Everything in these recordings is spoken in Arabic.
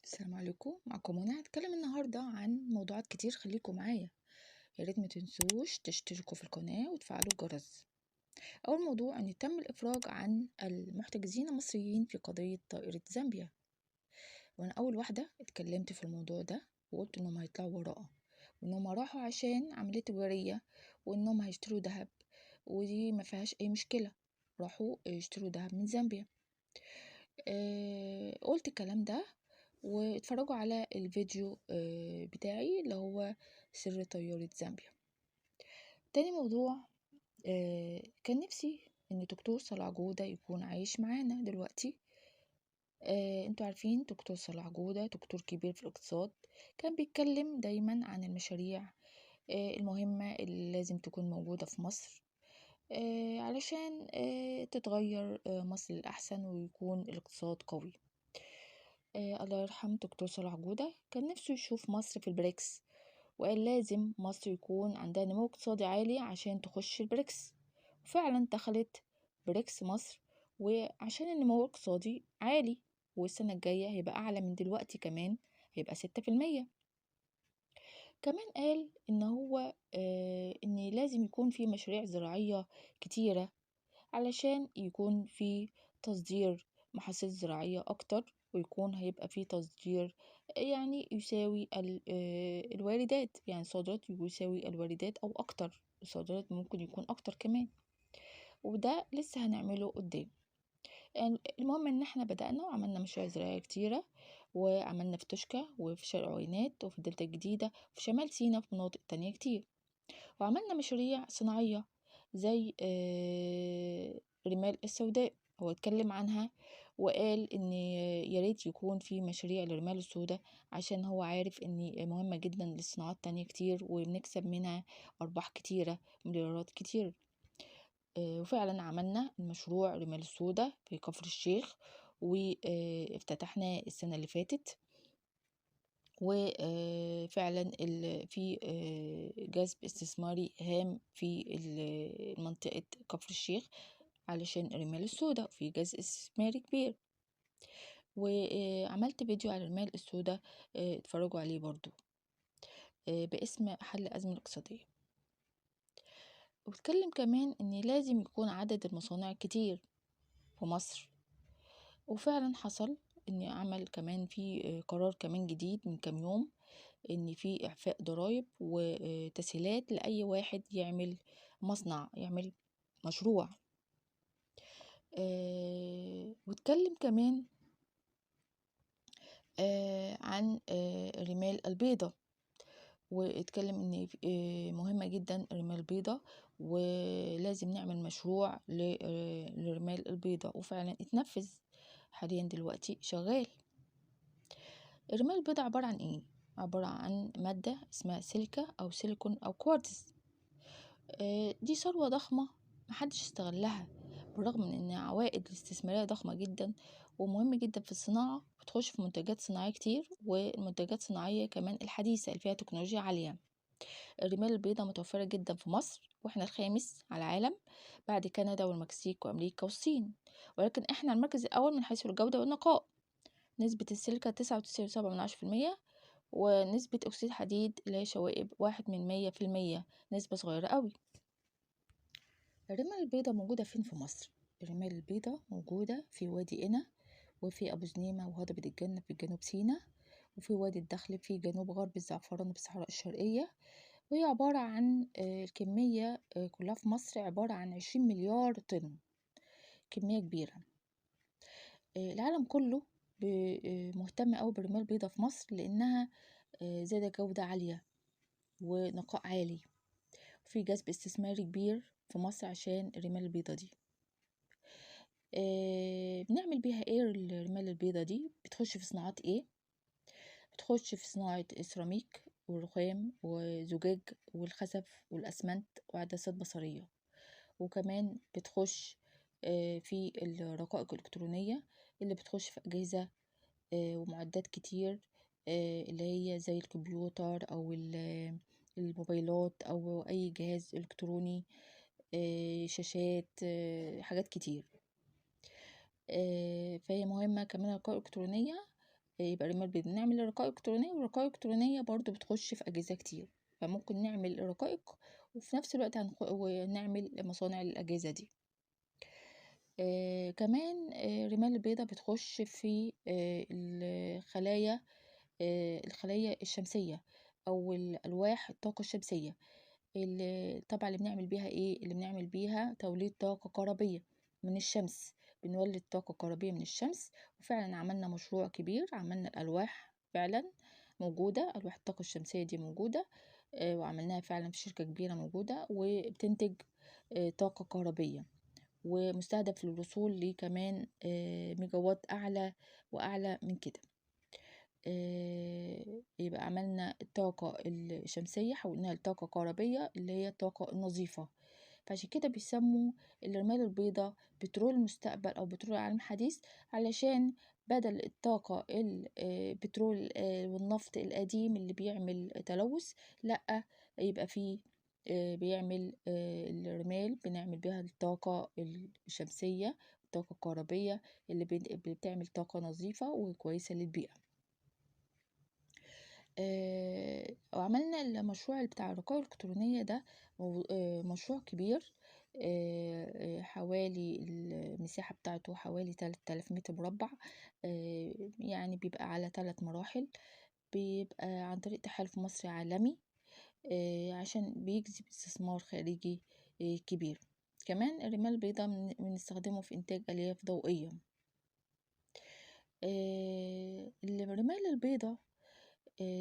السلام عليكم، معكم منى. هتكلم النهاردة عن موضوعات كتير، خليكم معايا. يا ريت ما تنسوش تشتركوا في القناة وتفعلوا الجرس. أول موضوع أن تم الإفراج عن المحتجزين المصريين في قضية طائرة زامبيا. وأنا أول واحدة اتكلمت في الموضوع ده وقلت إنهم هيطلعوا وراءه، وإنهم راحوا عشان عملية تجارية، وإنهم هيشتروا دهب، ودي ما فيهاش أي مشكلة. راحوا يشتروا دهب من زامبيا. قلت الكلام ده واتفرجوا على الفيديو بتاعي اللي هو سر طيارة زامبيا. تاني موضوع، كان نفسي ان دكتور صلاح جودة يكون عايش معانا دلوقتي. انتوا عارفين دكتور صلاح جودة دكتور كبير في الاقتصاد، كان بيتكلم دايما عن المشاريع المهمة اللي لازم تكون موجودة في مصر، علشان تتغير مصر للأحسن ويكون الاقتصاد قوي. الله يرحم دكتور صلاح جودة كان نفسه يشوف مصر في البريكس، وقال لازم مصر يكون عندها نمو اقتصادي عالي عشان تخش البريكس. وفعلا دخلت بريكس مصر، وعشان النمو الاقتصادي عالي، والسنة الجاية هيبقى أعلى من دلوقتي كمان، هيبقى 6%. كمان قال إن هو إن لازم يكون في مشاريع زراعية كتيرة علشان يكون في تصدير محاصيل زراعية أكتر، ويكون هيبقى في تصدير يعني يساوي الواردات، يعني صادرات يساوي الواردات أو أكتر، الصادرات ممكن يكون أكتر كمان، وده لسه هنعمله قدام. يعني المهم إن احنا بدأنا وعملنا مشاريع زراعية كتيرة، وعملنا في توشكا وفي شرق عوينات وفي الدلتا الجديدة وفي شمال سيناء وفي مناطق تانية كتير. وعملنا مشاريع صناعية زي رمال السوداء، هو اتكلم عنها وقال ان يا ريت يكون في مشاريع للرمال السوداء، عشان هو عارف ان مهمة جدا لصناعات تانية كتير وبنكسب منها ارباح كتيرة، مليارات كتير. وفعلا عملنا المشروع رمال السوداء في كفر الشيخ، وافتتحناه السنة اللي فاتت. وفعلا في جذب استثماري هام في منطقة كفر الشيخ علشان الرمال السوداء، في جذب استثماري كبير. وعملت فيديو على الرمال السوداء، اتفرجوا عليه برضو، باسم حل الأزمة الاقتصادية. واتكلم كمان ان لازم يكون عدد المصانع كتير في مصر، وفعلا حصل ان عمل كمان في قرار كمان جديد من كام يوم، ان في اعفاء ضرائب وتسهيلات لاي واحد يعمل مصنع، يعمل مشروع. واتكلم كمان عن الرمال البيضاء، واتكلم ان مهمة جدا الرمال البيضاء، ولازم نعمل مشروع للرمال البيضاء، وفعلا اتنفذ حاليا دلوقتي شغال. الرمال البيضاء عبارة عن ايه؟ عبارة عن مادة اسمها سيليكا او سيليكون او كوارتز. دي ثروة ضخمة محدش استغلها، بالرغم من ان عوائد الاستثمارية ضخمة جدا ومهم جدا في الصناعة، بتخش في منتجات صناعية كتير، والمنتجات الصناعية كمان الحديثة اللي فيها تكنولوجيا عالية. الرمال البيضاء متوفرة جدا في مصر، واحنا الخامس على العالم بعد كندا والمكسيك وامريكا والصين، ولكن احنا المركز الاول من حيث الجودة والنقاء. نسبة السيليكا 99.7%، ونسبة أكسيد الحديد اللي هي شوائب 1/100%، نسبة صغيرة قوي. الرمال البيضاء موجودة فين في مصر؟ الرمال البيضاء موجودة في وادي قنا، وفي أبو زنيمة وهضبة الجنة في جنوب سيناء، وفي وادي الدخل في جنوب غرب الزعفران بالصحراء الشرقية. وهي عبارة عن الكمية كلها في مصر عبارة عن 20 مليار طن، كمية كبيرة. العالم كله مهتم أوي بالرمال البيضاء في مصر، لأنها ذات جودة عالية ونقاء عالي، وفي جذب استثماري كبير في مصر عشان الرمال البيضاء دي. بنعمل بيها ايه الرمال البيضاء دي؟ بتخش في صناعات ايه؟ بتخش في صناعة السيراميك والرخام والزجاج والخزف والأسمنت وعدسات بصرية، وكمان بتخش في الرقائق الإلكترونية اللي بتخش في أجهزة ومعدات كتير، اللي هي زي الكمبيوتر أو الموبايلات أو أي جهاز إلكتروني، شاشات، حاجات كتير. فهي مهمة كمان الرقائق الإلكترونية يبقى رمال بيضاء. نعمل الرقائق الإلكترونية، والرقائق الإلكترونية برضو بتخش في أجهزة كتير، فممكن نعمل الرقائق وفي نفس الوقت ونعمل مصانع الأجهزة دي. كمان رمال البيضاء بتخش في الخلايا الشمسية أو الألواح الطاقة الشمسية، طبعا اللي بنعمل بيها ايه، اللي بنعمل بيها توليد طاقة كهربية من الشمس. بنولد طاقة كهربية من الشمس، وفعلا عملنا مشروع كبير، عملنا الألواح فعلا موجودة، ألواح الطاقة الشمسية دي موجودة، وعملناها فعلا في شركة كبيرة موجودة وبتنتج طاقة كهربية، ومستهدف للوصول لكمان ميجاوات أعلى وأعلى من كده. يبقى عملنا الطاقة الشمسية حولناها لطاقة كهربية اللي هي الطاقة النظيفة. فعشان كده بيسموا الرمال البيضاء بترول المستقبل أو بترول العالم الحديث، علشان بدل الطاقة البترول والنفط القديم اللي بيعمل تلوث، لأ، يبقى فيه بيعمل الرمال بنعمل بيها الطاقة الشمسية، الطاقة الكهربية اللي بتعمل طاقة نظيفة وكويسة للبيئة. وعملنا المشروع بتاع الرقائق الإلكترونية ده، مشروع كبير، حوالي المساحة بتاعته حوالي 3000 متر مربع، يعني بيبقى على 3 مراحل، بيبقى عن طريق تحالف مصري عالمي، عشان بيجذب استثمار خارجي كبير. كمان الرمال البيضاء بنستخدمه في إنتاج ألياف ضوئية. الرمال البيضاء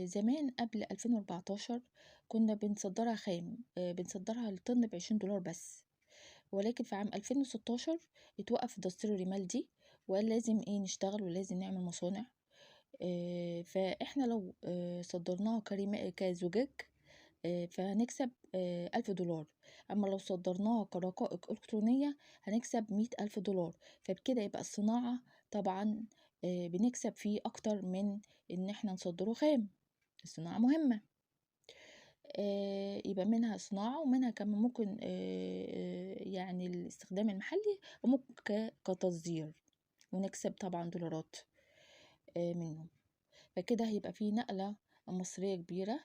زمان قبل 2014 كنا بنصدرها خام، بنصدرها للطن ب20 دولار بس، ولكن في عام 2016 اتوقف دستور الرمال دي، وقال لازم نشتغل ولازم نعمل مصانع. فاحنا لو صدرناها كزجاج فهنكسب 1000 دولار، اما لو صدرناها كرقائق الكترونية هنكسب 100,000 دولار. فبكده يبقى الصناعة طبعا بنكسب فيه اكتر من ان احنا نصدره خام. الصناعة مهمة، يبقى منها صناعة ومنها كمان ممكن يعني الاستخدام المحلي، وممكن كتصدير ونكسب طبعا دولارات منه. فكده هيبقى في نقلة مصرية كبيرة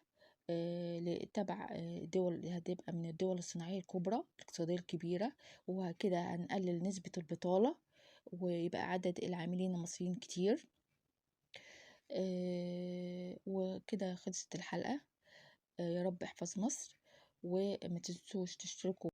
تبع دول، هتبقى من الدول الصناعية الكبرى الاقتصادية الكبيرة، وكده هنقلل نسبة البطالة، ويبقى عدد العاملين المصريين كتير. وكده خلصت الحلقة. يا رب احفظ مصر، وما تنسوش تشتركوا